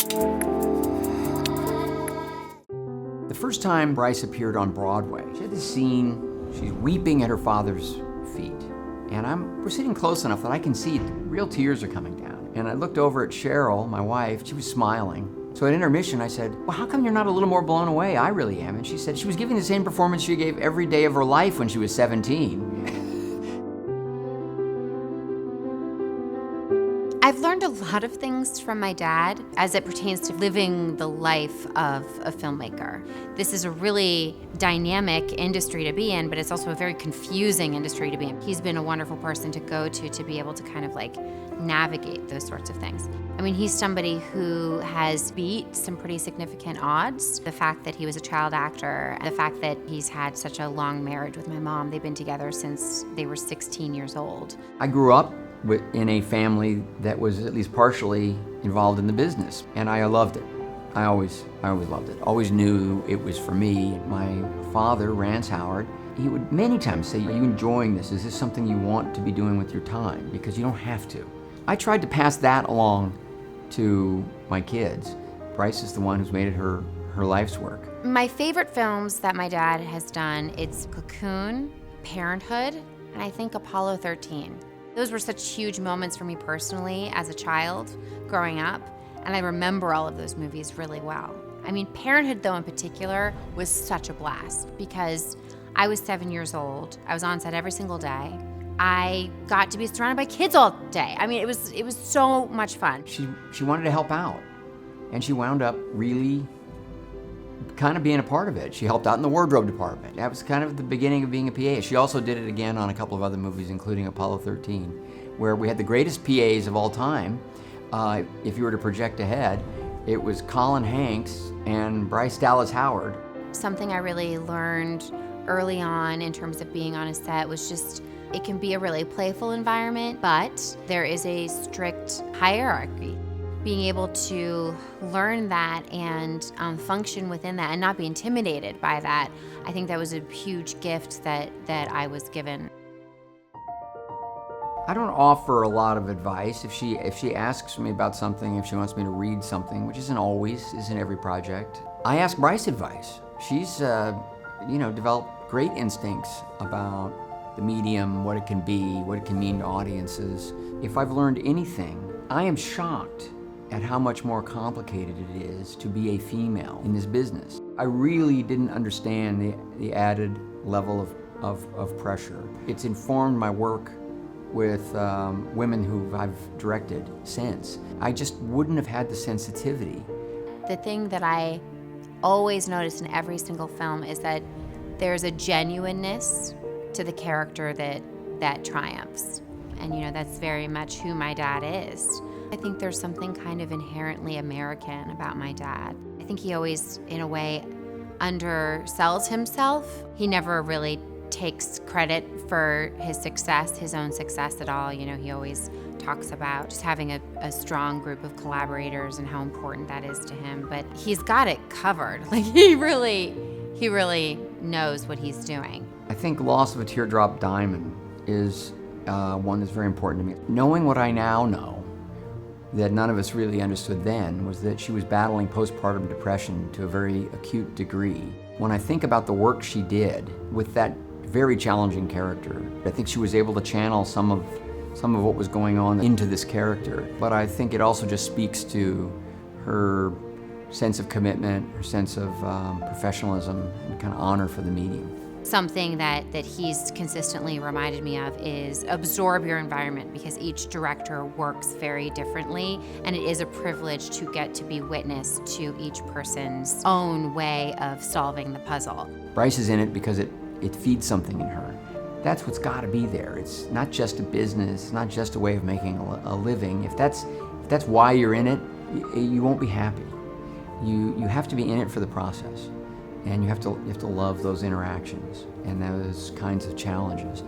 The first time Bryce appeared on Broadway, she had this scene, she's weeping at her father's feet. And we're sitting close enough that I can see real tears are coming down. And I looked over at Cheryl, my wife, she was smiling. So at intermission, I said, well, how come you're not a little more blown away? I really am. And she said she was giving the same performance she gave every day of her life when she was 17. I've learned a lot of things from my dad as it pertains to living the life of a filmmaker. This is a really dynamic industry to be in, but it's also a very confusing industry to be in. He's been a wonderful person to go to be able to kind of like navigate those sorts of things. I mean, he's somebody who has beat some pretty significant odds. The fact that he was a child actor, the fact that he's had such a long marriage with my mom, they've been together since they were 16 years old. I grew up in a family that was at least partially involved in the business, and I loved it. I always loved it. Always knew it was for me. My father, Bryce Howard, he would many times say, are you enjoying this? Is this something you want to be doing with your time? Because you don't have to. I tried to pass that along to my kids. Bryce is the one who's made it her life's work. My favorite films that my dad has done, it's Cocoon, Parenthood, and I think Apollo 13. Those were such huge moments for me personally as a child growing up, and I remember all of those movies really well. I mean, Parenthood, though, in particular, was such a blast because I was 7 years old. I was on set every single day. I got to be surrounded by kids all day. I mean, it was so much fun. She wanted to help out, and she wound up really kind of being a part of it. She helped out in the wardrobe department. That was kind of the beginning of being a PA. She also did it again on a couple of other movies, including Apollo 13, where we had the greatest PAs of all time. If you were to project ahead, it was Colin Hanks and Bryce Dallas Howard. Something I really learned early on in terms of being on a set was just, it can be a really playful environment, but there is a strict hierarchy. Being able to learn that and function within that and not be intimidated by that, I think that was a huge gift that I was given. I don't offer a lot of advice. If she asks me about something, if she wants me to read something, which isn't every project, I ask Bryce advice. She's developed great instincts about the medium, what it can be, what it can mean to audiences. If I've learned anything, I am shocked at how much more complicated it is to be a female in this business. I really didn't understand the added level of pressure. It's informed my work with women who I've directed since. I just wouldn't have had the sensitivity. The thing that I always notice in every single film is that there's a genuineness to the character that triumphs. And that's very much who my dad is. I think there's something kind of inherently American about my dad. I think he always, in a way, undersells himself. He never really takes credit for his success, his own success at all. He always talks about just having a strong group of collaborators and how important that is to him. But he's got it covered. Like he really knows what he's doing. I think Loss of a Teardrop Diamond is one that's very important to me. Knowing what I now know, that none of us really understood then, was that she was battling postpartum depression to a very acute degree. When I think about the work she did with that very challenging character, I think she was able to channel some of what was going on into this character. But I think it also just speaks to her sense of commitment, her sense of professionalism, and kind of honor for the medium. Something that he's consistently reminded me of is absorb your environment, because each director works very differently, and it is a privilege to get to be witness to each person's own way of solving the puzzle. Bryce is in it because it feeds something in her. That's what's got to be there. It's not just a business, it's not just a way of making a living. If that's why you're in it, you won't be happy. You have to be in it for the process. And you have to love those interactions and those kinds of challenges.